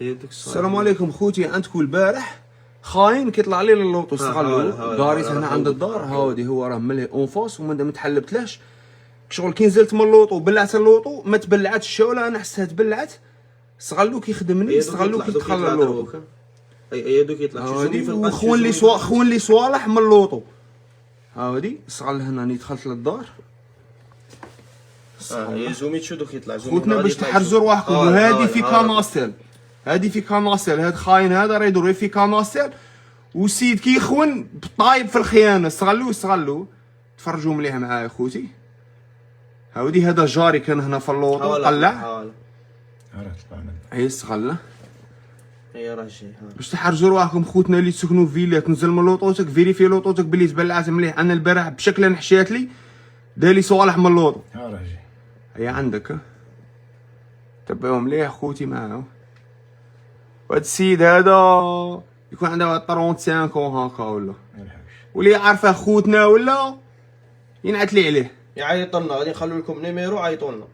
السلام عليكم خوتي. عندكم البارح خاين كيطلع لي اللوطو استغلو قاريت هنا عند الدار. هاودي هو راه ملي اونفاس وما متحلبتلاش شغل. كي نزلت من اللوطو بلعت اللوطو ما تبلعتش الشوله، انا حسها تبلعت. استغلو كيخدمني، استغلو كيدخل اللوطو. اي دوك يطلع خون لي صوالح من اللوطو. هاودي استغل هنا راني دخلت للدار. يا زومي شو دوك يطلع خوتنا باش تحرزوا رواحكم. وهذه في كاناستيل، هذه في كاناستيل. هاد خاين هذا راه يدور في كاناستيل والسيد كيخون طايب في الخيانه. استغلو تفرجوا مليح معايا خوتي. هاودي هذا جاري كان هنا في اللوطو قلع. هي استغله. هي راه جاي باش تحرزوا رواحكم خوتنا اللي تسكنوا في فيلا. تنزل من لوطوتك فيريفي لوطوتك بلي تبلعت مليح. انا البارح بشكل نحشات لي دالي صوالح من اللوطو. هي عندك تبعوا مليح خوتي معاه. وهاد السيد هذا يكون عنده 35 هاكا ولا واللي عارفه خوتنا ولا ينعت لي عليه يعيط لنا. غادي نخلو لكم نيميرو عيطوا لنا.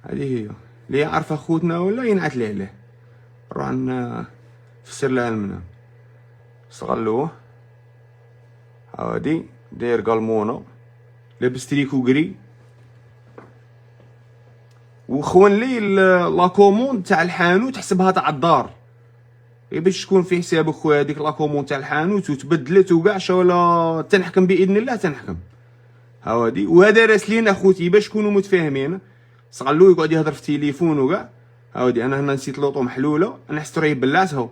هذه هي اللي عارفه خوتنا ولا ينعت لي عليه. راح نفسر لها المنام. استغلوه. هادي داير قلمونه لابس تريكو كري وخون لي لاكوموند تاع الحانوت. حسبها تاع الدار باش تكون في حسابك خويا. هذيك لاكوموند تاع الحانوت وتبدلت وكاع شولا. تنحكم باذن الله تنحكم. هاودي وهذا راسلين اخوتي باش تكونوا متفاهمين. صغلو يقعد يهضر في التليفون وكاع. هاودي انا هنا نسيت لوطو محلوله. انا حسيت راه بلعتها.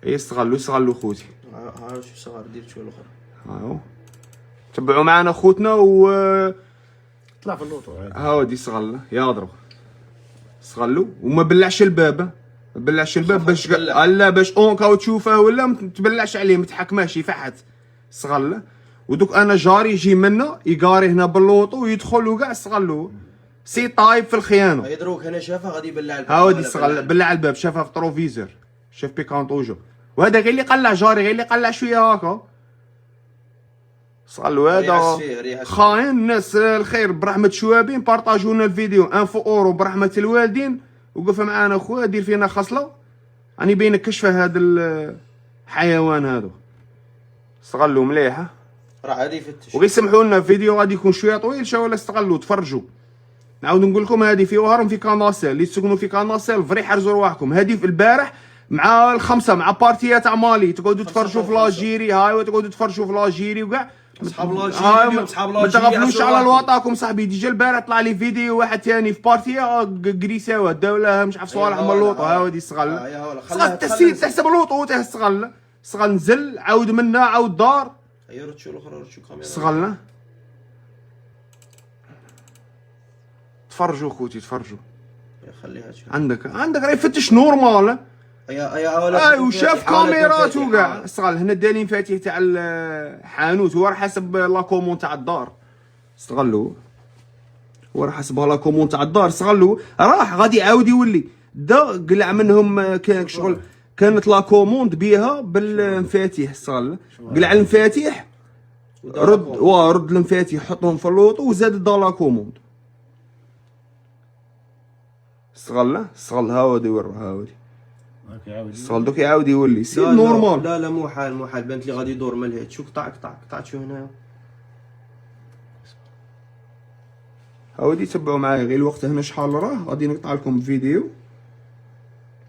اي استغلو خوتي. ها شو صغار دير شو الاخر. هاو تبعوا معنا خوتنا و طلع في اللوطو. هاودي استغله يضرب. استغلو وما بلعش الباب. بلعش الباب باش لا باش اونكا تشوفه ولا ما تبلعش عليه ما تحكماش يفحت. استغله. ودوك انا جاري يجي منا يقاري هنا باللوطو ويدخل وكاع. استغلو سي طايب في الخيانه. يدروك هنا شافه غادي يبلع الباب. هاودي استغل بلع الباب. شافها في التروفيزور شاف بيكانطوجو. وهذا غير اللي قلع جاري غير اللي قلع شويه هكا. استغلو هذا خاين. الناس الخير برحمه شوابين بارطاجونا الفيديو. انفو اورو برحمه الوالدين. وقف معانا خويا دير فينا خصله راني باينك كشفه هذا الحيوان هذا. استغلوا مليحه راه غادي يفتش. وغيسمحوا لنا فيديو غادي يكون شويه طويل شا ولا استغلوا تفرجوا. نعاود نقول لكم هذه في وهرم في كاناسيل. اللي تسكنوا في كاناسيل فري حرزوا رواحكم. هذه في البارح مع الخمسه مع بارتيه تاع مالي. تقعدوا تفرجوا في لاجيري. هاي تقعدوا تفرجوا في لاجيري وكاع. اصحاب لاجيري ما تغفلوش على الوطاكم صاحبي. ديجا البارح طلع لي فيديو واحد ثاني في بارتيه قريساوه داوله مش عارف صوالح من اللوطو. هاودي استغل. التسيد تحسب اللوطو استغل. نزل عاود منا عاود دار. اي رتشو الاخرى رتشو كاميرا. استغلنا. تفرجوا خوتي تفرجوا. خليها تشوف. عندك راه يفتش نورمال. اي وشاف كاميرات وكاع. استغل هنا داني مفاتيح تاع الحانوت. هو راه حسب لاكومون تاع الدار. استغلوا هو راه حسبها لاكومون تاع الدار. استغلوا راح غادي يعاود يولي دا قلع منهم. كان شغل كانت لاكوموند بيها بالمفاتيح. استغل قلع المفاتيح رد المفاتيح حطهم في اللوطو وزاد دا لاكوموند. استغل هاودي ورا هاودي. استغل دوك يعاود يولي سي نورمال. لا مو حال بنت لي غادي يدور ملهي. شو قطع شو هنا. هاودي تبعوا معايا غير الوقت هنا شحال راه غادي نقطع لكم فيديو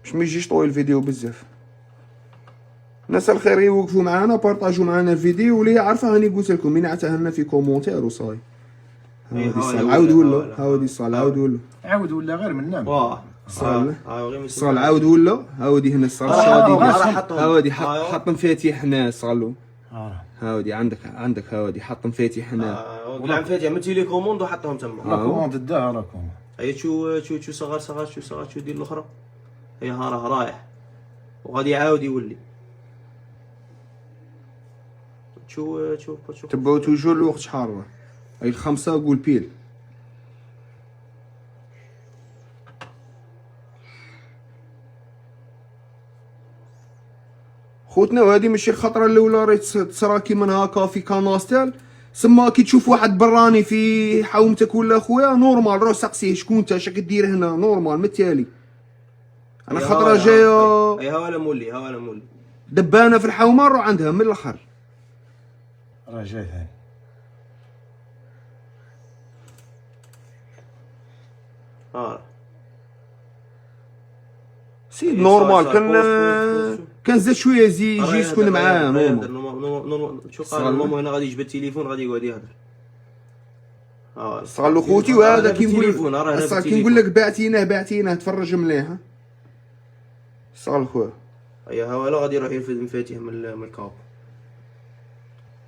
باش ما يجيش طويل الفيديو بزاف. الناس الخير يوقفوا معنا بارطاجوا معنا الفيديو واللي عارفه راني قلت لكم مين عطاها لنا في كومونتير وصاي. عاود ولا هاودي صال عاود ولا غير من نام. صال عاود ولا هاودي هنا صال هاودي حط مفاتيح هنا صالو. هاودي عندك هاودي حط مفاتيح هنا. ولا مفاتيح من تيليكوموند وحطهم تما. كوموند الدار راكم. اي شو صغار شو دير الاخرى. هي راه رايح وغادي يعاود يولي. شوف تبعوا توجور الوقت شحال راه. هاي الخمسة قول بيل. خوتنا وهذه ماشي الخطره الاولى راه تصراكي من هكا في كاناستيل. سما كي تشوف واحد براني في حومتك ولا خويا نورمال روح سقسيه شكون انت اش كدير هنا نورمال. مثالي انا خطره جايه اي هوا مولي هوا مولي دبانه في الحومه نروح عندها من الاخر. راه جاي ثاني. سيد نورمال كان زاد شويه يجي يسكن معاه نورمال. شو قال الماما هنا غادي يجبد التليفون غادي يقعد يهضر. صغلو خوتي وهذا كي نقول لك بعتينه تفرج مليح. صغل خويا ايا هوا لا غادي يروح يرفد مفاتيح من الكاب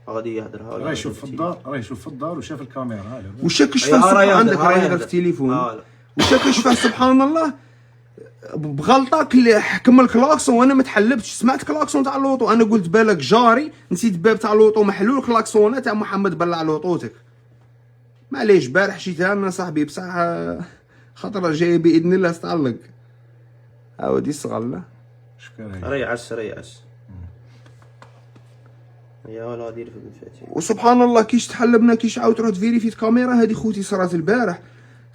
غادي يهضر. راه يشوف في الدار وشاف الكاميرا. وشا كشفه عندك راه يهضر في التليفون. وشا كشفه سبحان الله بغلطه حكم الكلاكسون وانا ما تحلبتش. سمعت كلاكسون تاع اللوطو انا قلت بالك جاري نسيت الباب تاع اللوطو محلول. كلاكسونه تاع محمد بلع لوطوتك معليش. بارح شيتها لنا صاحبي بصح خطره جايه باذن الله تتعلق. عاودي صغله ريعس يا ولا غادي يرفد المفاتيح. وسبحان الله كيش تحلبنا كيش عاود تروح تفيريفي كاميرا. هذه خوتي صرات البارح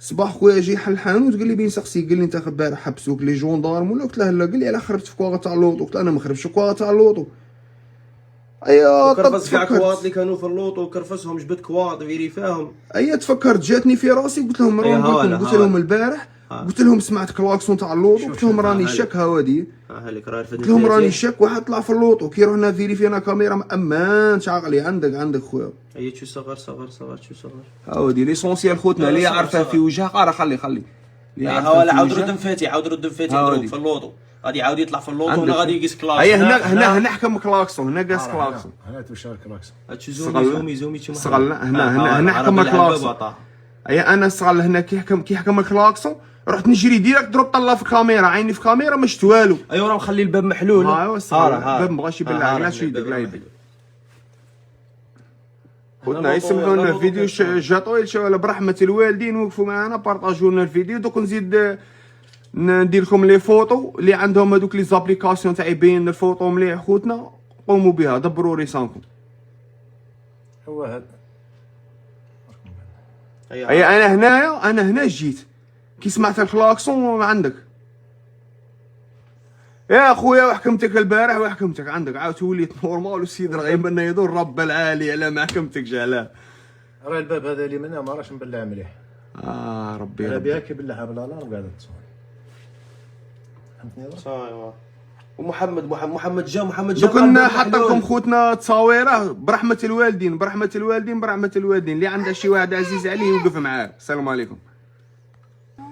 صباح خويا جي حل الحانوت قال لي بين سقسي قال لي انت البارح حبسوك لي جوندارم ولا؟ قلت له لا. قال لي علاه خربت في كواغا تاع اللوطو؟ قلت له انا ما خربتش في كواغا تاع اللوطو. ايا كرفس كاع كواط اللي كانوا في اللوطو كرفسهم جبد كواط فيريفاهم. ايا تفكرت جاتني في راسي قلت لهم قلت لهم البارح قلت لهم سمعت كلاكسون تاع اللوطو قلت لهم راني شك هاودي قلت لهم راني شك واحد طلع في اللوطو كي رحنا فيريفينا كاميرا ما امانش عقلي. عندك خويا اي شو صغر شو صغر هاودي ليسونسيال خوتنا اللي عارفه في وجهها قرا خلي هاو عاود رد مفاتيح في اللوطو غادي يعاود يطلع في اللوطو ولا غادي يقيس كلاكسون. اي هنا حكم كلاكسون هنا قاس كلاكسون. هنا توشار كلاكسون هادشي زومي صغل هنا حكم الكلاكسون. اي انا صغل هنا كي حكم الكلاكسون رحت نجري ديريكت ضرب طلع في كاميرا. عيني في كاميرا ما شفت والو. ايوا راه مخلي الباب محلول. الباب مبغاش يبلع علاش يدك لا يدك. خوتنا يسمحوا لنا فيديو جا طويل شويه برحمه الوالدين وقفوا معنا بارطاجوا لنا الفيديو. دوك نزيد ندير لكم لي فوطو اللي عندهم هذوك لي زابليكاسيون تاع يبين الفوطو مليح. خوتنا قوموا بها دبروا ريسانكم. هو هذا. اي انا هنا جيت كي سمعت الكلاكسون ما عندك يا خويا وحكمتك البارح وحكمتك عندك عاود وليت نورمال. والسيد رغيب انه يدور رب العالي على ما حكمتك جاله. راه الباب هذا اللي منه ما راهش مبلع مليح. ربي انا بها كي بلعها بالالارم قاعده تصور. فهمتني. ومحمد جا دوك نحط لكم خوتنا تصاويره برحمه الوالدين اللي عنده شي واحد عزيز عليه يوقف معاه. السلام عليكم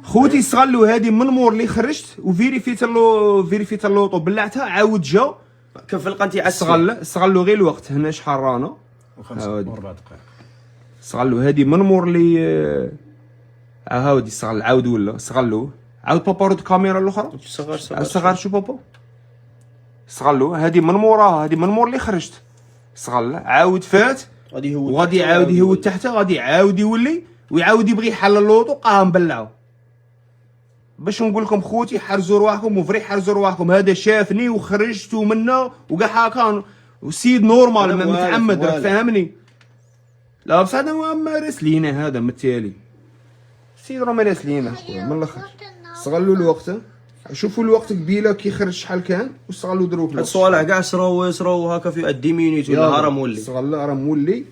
خوتي. استغلوا هذه من مور اللي خرجت وفيريفيت اللوطو بلعتها عاود جا كيف لقيتي استغلوا غير الوقت. هنا شحال رانا 4 دقائق. استغلوا هذه من مور اللي هاودي استغل عاود ولا استغلوا عاود بابا رد الكاميرا الاخرى صغار شو بابا استغلوا هذه من موراها. هذه من مور اللي خرجت استغل عاود فات وغادي يعاود يهود تحت غادي يعاود يولي ويعاود يبغي يحل اللوطو قام بلعو. باش نقول لكم خوتي حرزوا رواحكم وفري حرزوا رواحكم. هذا شافني وخرجتو منه وكاع هكا وسيد نورمال متعمد راك فاهمني. لا بصح هذا مارس لينا هذا متالي السيد راه مارس لينا خويا من الاخر. استغلوا الوقت شوفوا الوقت قبيله كي خرج شحال كان واستغلوا دروك الصوالح كاع صراو هكا في 10 مينيت ولا راه مولي. استغل راه مولي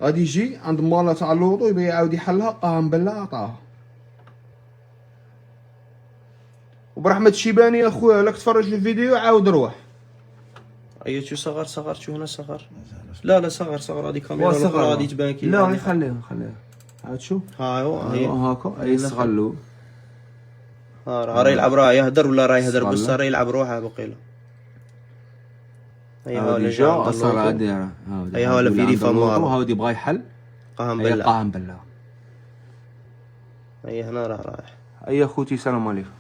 غادي يجي عند مالا تاع اللوطو يبغي يعاود يحلها قام بالله عطاها. وبرحمة الشيباني اخويا راك تفرج في الفيديو عاود روح. اي شو صغر شو هنا صغر. لا صغر هذه كاميرا الاخرى غادي تبان كي لا خليها عاد شوف ها هو هاكا اي استغلوا. راه يلعب راه يهدر ولا راه يهدر بس راه يلعب روحه بقيله. هاودي جا اصلا عادي هاودي ولا فيريفا مارو هاودي بغا يحل قام بالله. اي هنا راه رايح. اي اخوتي سلام عليكم.